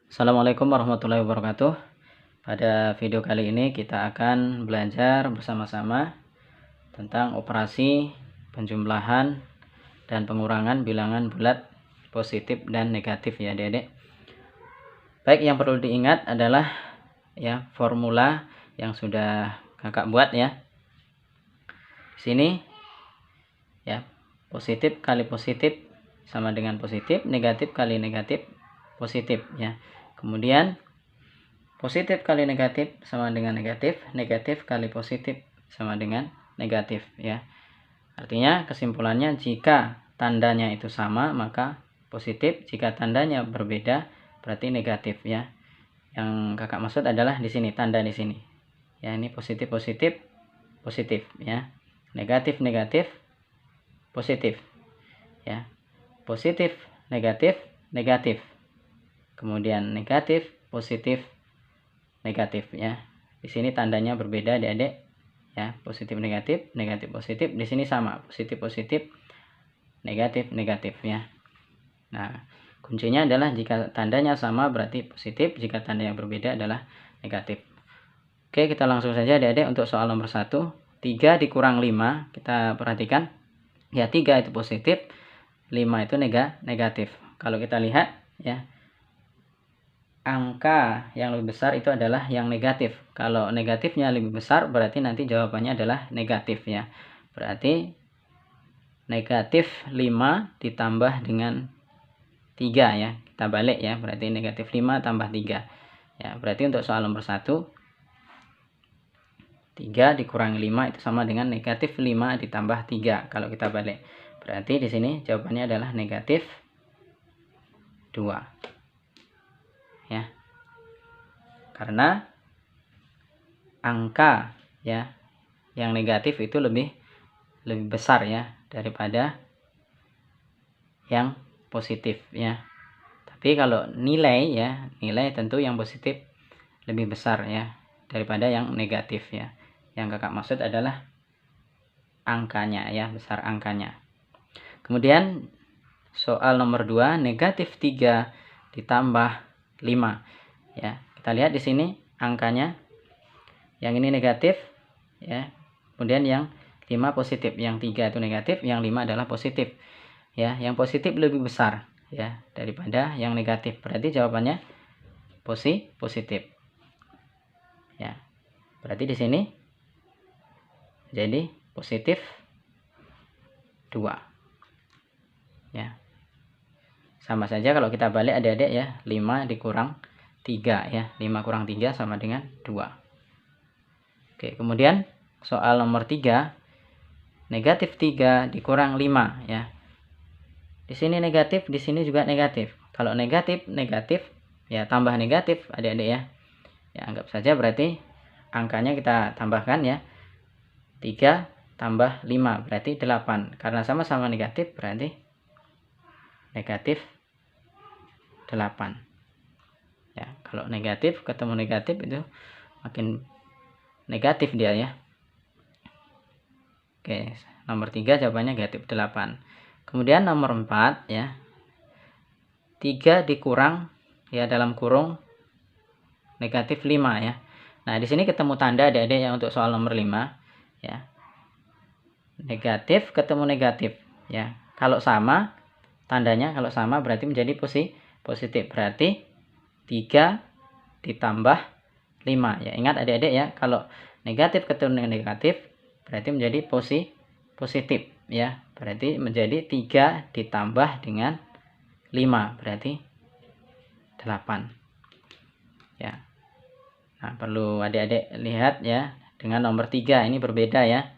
Assalamualaikum warahmatullahi wabarakatuh. Pada video kali ini kita akan belajar bersama-sama tentang operasi penjumlahan dan pengurangan bilangan bulat positif dan negatif ya Adik-adik. Baik, yang perlu diingat adalah ya formula yang sudah Kakak buat ya. Di sini ya, positif kali positif sama dengan positif, negatif kali negatif positif ya. Kemudian positif kali negatif sama dengan negatif, negatif kali positif sama dengan negatif ya. Artinya kesimpulannya, jika tandanya itu sama maka positif, jika tandanya berbeda berarti negatif ya. Yang Kakak maksud adalah di sini, tanda di sini. Ya, ini positif positif positif ya. Negatif negatif positif ya. Positif negatif negatif. Kemudian negatif positif negatif ya. Di sini tandanya berbeda Adik-adik ya, positif negatif, negatif positif. Di sini sama, positif positif, negatif negatif ya. Nah, kuncinya adalah jika tandanya sama berarti positif, jika tanda yang berbeda adalah negatif. Oke, kita langsung saja Adik-adik untuk soal nomor 1. 3 dikurang 5, kita perhatikan ya, 3 itu positif, 5 itu negatif. Kalau kita lihat ya, angka yang lebih besar itu adalah yang negatif. Kalau negatifnya lebih besar berarti nanti jawabannya adalah negatif ya. Berarti negatif 5 ditambah dengan 3 ya. Kita balik ya, berarti negatif 5 tambah 3. Ya, berarti untuk soal nomor 1, 3 dikurangi 5 itu sama dengan negatif 5 ditambah 3. Kalau kita balik, berarti di sini jawabannya adalah negatif 2. Ya. Karena angka ya yang negatif itu lebih besar ya daripada yang positif ya. Tapi kalau nilai ya, nilai tentu yang positif lebih besar ya daripada yang negatif ya. Yang Kakak maksud adalah angkanya ya, besar angkanya. Kemudian soal nomor 2, negatif 3 ditambah 5 ya. Kita lihat di sini angkanya, yang ini negatif ya. Kemudian yang 5 positif, yang 3 itu negatif, yang 5 adalah positif. Ya, yang positif lebih besar ya daripada yang negatif. Berarti jawabannya positif. Ya. Berarti di sini jadi positif 2. Ya. Sama saja kalau kita balik Adik-adik ya, 5 dikurang 3 ya. 5 kurang 3 sama dengan 2. Oke, kemudian soal nomor 3, negatif 3 dikurang 5 ya. Di sini negatif, di sini juga negatif. Kalau negatif, negatif ya tambah negatif Adik-adik ya. Ya, anggap saja berarti angkanya kita tambahkan ya. 3 tambah 5 berarti 8. Karena sama-sama negatif berarti negatif 8. Ya, kalau negatif ketemu negatif itu makin negatif dia ya. Oke, nomor 3 jawabannya negatif 8. Kemudian nomor 4 ya. 3 dikurang ya dalam kurung negatif 5 ya. Nah, di sini ketemu tanda Adik-adik ya untuk soal nomor 5 ya. Negatif ketemu negatif ya. Kalau sama tandanya, kalau sama berarti menjadi positif. Berarti 3 ditambah 5 ya. Ingat Adik-adik ya, kalau negatif ketemu negatif berarti menjadi positif ya. Berarti menjadi 3 ditambah dengan 5 berarti 8 ya. Nah, perlu Adik-adik lihat ya, dengan nomor 3 ini berbeda ya.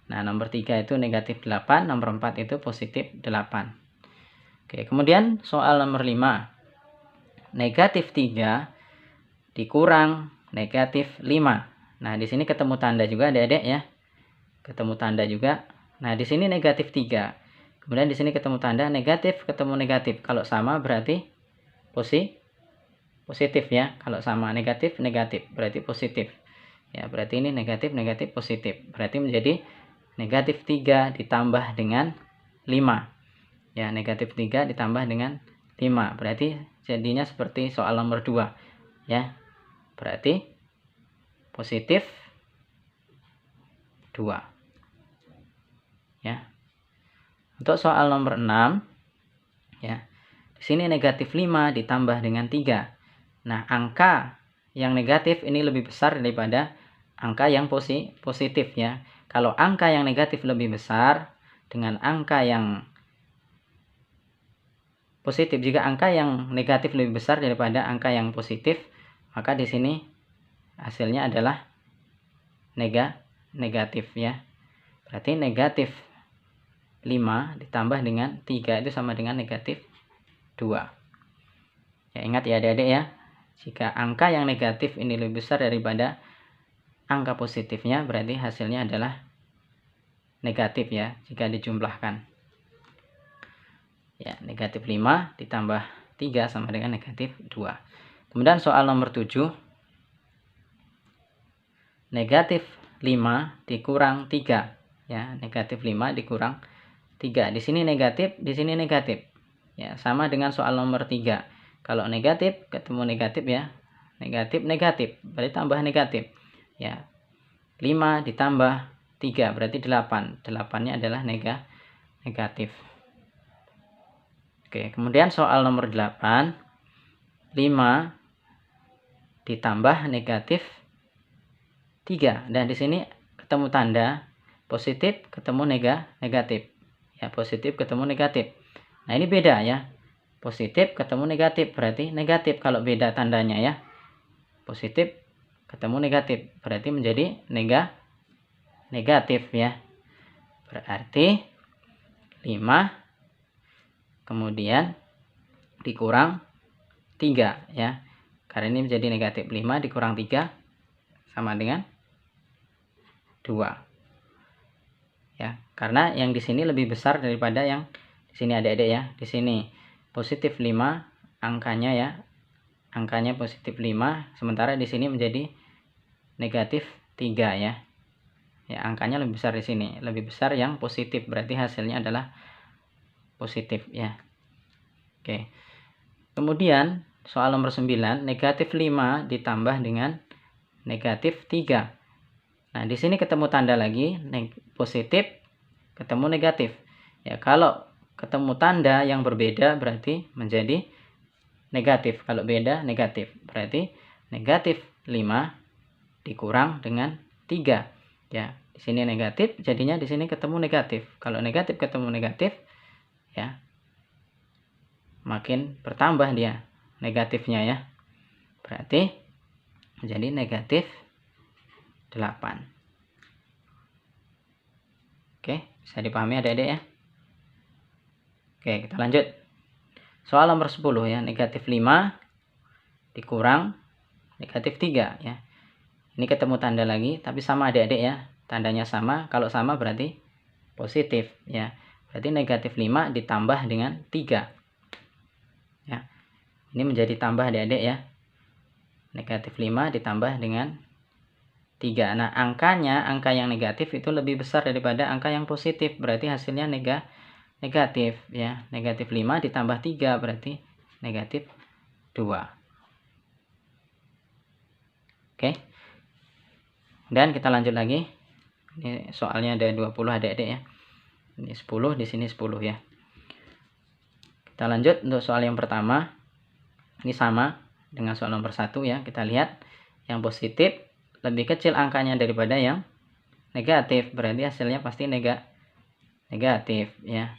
Nah, nomor 3 itu negatif 8, nomor 4 itu positif 8. Oke, kemudian soal nomor 5. Negatif 3 dikurang negatif 5. Nah, di sini ketemu tanda juga Adik-adik ya. Ketemu tanda juga. Nah, di sini negatif 3. Kemudian di sini ketemu tanda negatif ketemu negatif. Kalau sama berarti positif ya. Kalau sama negatif negatif berarti positif. Ya, berarti ini negatif negatif positif. Berarti menjadi negatif 3 ditambah dengan 5. Ya, negatif 3 ditambah dengan 5. Berarti jadinya seperti soal nomor 2 ya. Berarti positif 2 ya. Untuk soal nomor 6 ya. Di sini negatif 5 ditambah dengan 3. Nah, angka yang negatif ini lebih besar daripada angka yang positif ya. Kalau angka yang negatif lebih besar dengan angka yang positif, jika angka yang negatif lebih besar daripada angka yang positif, maka di sini hasilnya adalah negatif ya. Berarti negatif 5 ditambah dengan 3 itu sama dengan negatif 2. Ya, ingat ya adik-adik ya. Jika angka yang negatif ini lebih besar daripada angka positifnya, berarti hasilnya adalah negatif ya jika dijumlahkan. Ya, negatif 5 ditambah 3 sama dengan negatif 2. Kemudian soal nomor 7. Negatif 5 dikurang 3. Ya, negatif 5 dikurang 3. Di sini negatif, di sini negatif. Ya, sama dengan soal nomor 3. Kalau negatif ketemu negatif ya. Negatif negatif, berarti tambah negatif. Ya. 5 ditambah 3 berarti 8. 8-nya adalah negatif. Oke, kemudian soal nomor 8. 5 ditambah negatif 3. Dan di sini ketemu tanda positif ketemu negatif. Ya, positif ketemu negatif. Nah, ini beda ya. Positif ketemu negatif berarti negatif kalau beda tandanya ya. Positif ketemu negatif berarti menjadi negatif ya. Berarti 5 kemudian dikurang 3 ya. Karena ini menjadi negatif 5 dikurang 3 sama dengan 2. Ya, karena yang di sini lebih besar daripada yang di sini adik-adik ya. Di sini positif 5 angkanya ya. Angkanya positif 5 sementara di sini menjadi negatif 3 ya. Ya, angkanya lebih besar di sini, lebih besar yang positif berarti hasilnya adalah positif ya. Oke. Kemudian soal nomor 9, negatif 5 ditambah dengan negatif 3. Nah, di sini ketemu tanda lagi, positif ketemu negatif. Ya, kalau ketemu tanda yang berbeda berarti menjadi negatif. Kalau beda negatif. Berarti negatif 5 dikurang dengan 3. Ya, di sini negatif, jadinya di sini ketemu negatif. Kalau negatif ketemu negatif, ya, makin bertambah dia negatifnya ya. Berarti menjadi negatif 8. Oke, bisa dipahami adik-adik ya. Oke, kita lanjut. Soal nomor 10 ya, negatif 5 dikurang negatif 3 ya. Ini ketemu tanda lagi, tapi sama adik-adik ya. Tandanya sama, kalau sama berarti positif ya. Berarti negatif 5 ditambah dengan 3. Ya. Ini menjadi tambah adik-adik ya. Negatif 5 ditambah dengan 3. Nah, angka yang negatif itu lebih besar daripada angka yang positif. Berarti hasilnya negatif ya. Negatif 5 ditambah 3 berarti negatif 2. Oke. Dan kita lanjut lagi. Ini soalnya ada 20 adik-adik ya. Ini 10, di sini 10 ya. Kita lanjut untuk soal yang pertama. Ini sama dengan soal nomor 1 ya. Kita lihat yang positif lebih kecil angkanya daripada yang negatif. Berarti hasilnya pasti negatif ya.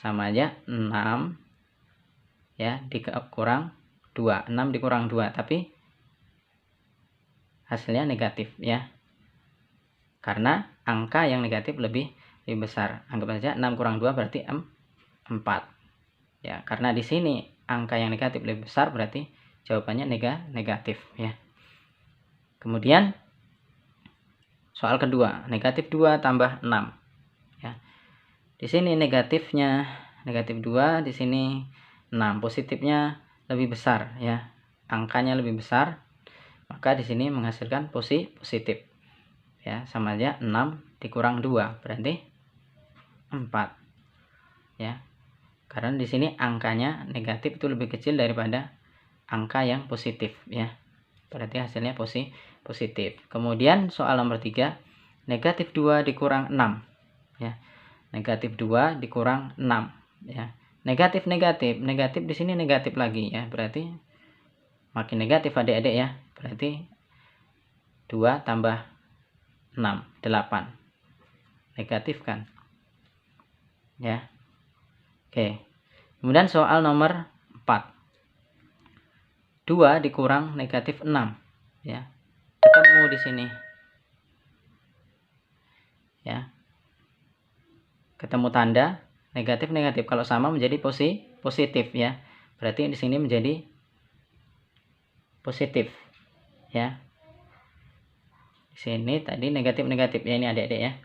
Sama aja 6 ya dikurang 2. 6 dikurang 2 tapi hasilnya negatif ya. Karena angka yang negatif lebih besar. Anggap saja 6 kurang 2 berarti 4. Ya, karena di sini angka yang negatif lebih besar berarti jawabannya negatif ya. Kemudian soal kedua, negatif 2 tambah 6 ya. Di sini negatifnya negatif 2, di sini 6. Positifnya lebih besar ya. Angkanya lebih besar. Maka di sini menghasilkan positif. Ya, sama aja 6 dikurang 2 berarti 4. Ya. Karena di sini angkanya negatif itu lebih kecil daripada angka yang positif ya. Berarti hasilnya positif. Kemudian soal nomor 3, negatif 2 dikurang 6 ya. Negatif 2 dikurang 6 ya. Negatif di sini negatif lagi ya. Berarti makin negatif adik-adik ya. Berarti 2 tambah 6, 8. Negatif kan? Ya. Oke. Kemudian soal nomor 4. 2 dikurang negatif 6 ya. Ketemu di sini. Ya. Ketemu tanda negatif. Kalau sama menjadi positif ya. Berarti di sini menjadi positif ya. Di sini tadi negatif ya, ini adik-adik ya.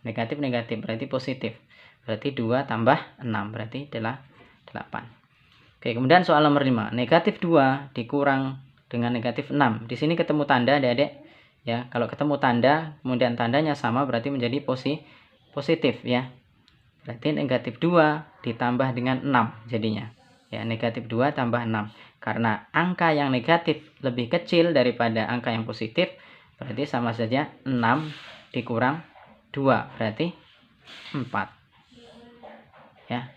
Negatif berarti positif. Berarti 2 tambah 6 berarti adalah 8. Oke, kemudian soal nomor 5. Negatif 2 dikurang dengan negatif 6. Di sini ketemu tanda adik-adik ya. Kalau ketemu tanda kemudian tandanya sama berarti menjadi positif ya. Berarti negatif 2 ditambah dengan 6 jadinya. Ya, negatif 2 tambah 6. Karena angka yang negatif lebih kecil daripada angka yang positif, berarti sama saja 6 dikurang 2, berarti 4. Ya.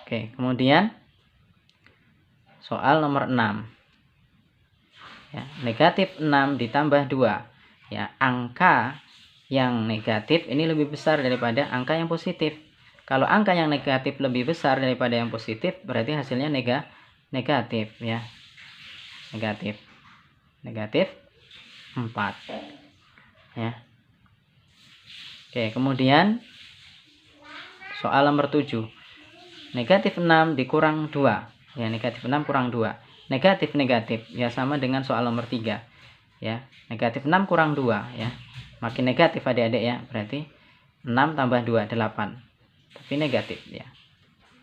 Oke, kemudian soal nomor 6. Ya, negatif 6 ditambah 2. Ya, angka yang negatif ini lebih besar daripada angka yang positif. Kalau angka yang negatif lebih besar daripada yang positif, berarti hasilnya negatif ya. Negatif 4 ya. Oke, kemudian soal nomor 7. Negatif 6 dikurang 2 ya. Negatif 6 kurang 2. Negatif ya, sama dengan soal nomor 3 ya. Negatif 6 kurang 2 ya. Makin negatif adik-adik ya. Berarti 6 tambah 2, 8. Tapi negatif ya.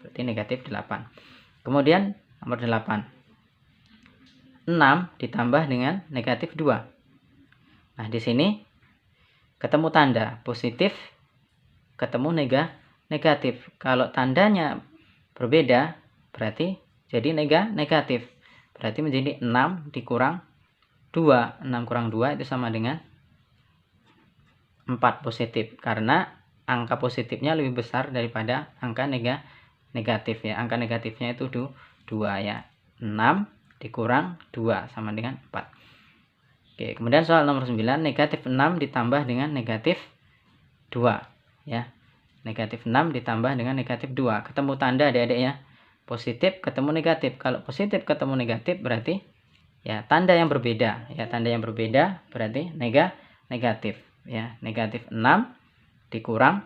Berarti negatif 8. Kemudian nomor 8. 6 ditambah dengan negatif 2. Nah, di sini ketemu tanda positif, ketemu negatif. Kalau tandanya berbeda, berarti jadi negatif. Berarti menjadi 6 dikurang 2. 6 kurang 2 itu sama dengan 4 positif. Karena angka positifnya lebih besar daripada angka negatif ya. Angka negatifnya itu 2 ya. 6 dikurang 2 sama dengan 4. Oke, kemudian soal nomor 9, negatif 6 ditambah dengan negatif 2 ya. Negatif 6 ditambah dengan negatif 2. Ketemu tanda adik-adik ya. Positif ketemu negatif. Kalau positif ketemu negatif berarti ya tanda yang berbeda ya. Tanda yang berbeda berarti negatif ya. Negatif 6 dikurang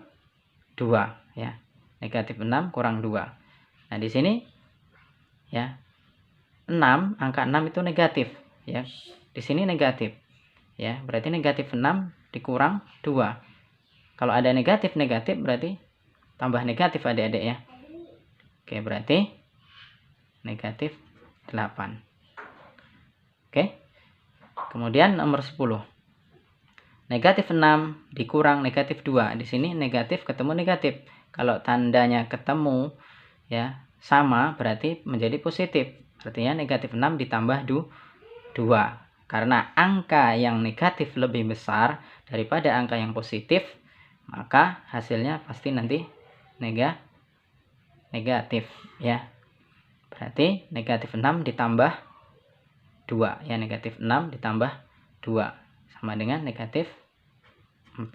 2 ya. Negatif 6 kurang 2. Nah, di sini ya 6, angka 6 itu negatif ya. Di sini negatif ya. Berarti negatif 6 dikurang 2. Kalau ada negatif berarti tambah negatif adik-adik ya. Oke, berarti negatif 8. Oke. Kemudian nomor 10. Negatif 6 dikurang negatif 2. Di sini negatif ketemu negatif. Kalau tandanya ketemu ya sama berarti menjadi positif. Artinya negatif 6 ditambah 2. Karena angka yang negatif lebih besar daripada angka yang positif, maka hasilnya pasti nanti negatif ya. Berarti negatif 6 ditambah 2 ya. Negatif 6 ditambah 2 sama dengan negatif 4.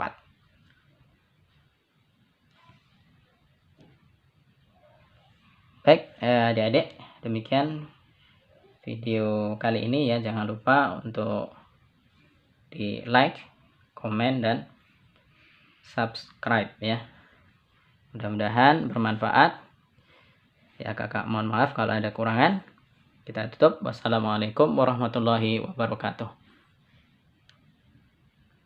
Baik adik-adik, demikian video kali ini ya. Jangan lupa untuk di like, komen, dan subscribe ya. Mudah-mudahan bermanfaat ya. Kakak mohon maaf kalau ada kurangan. Kita tutup. Wassalamualaikum warahmatullahi wabarakatuh.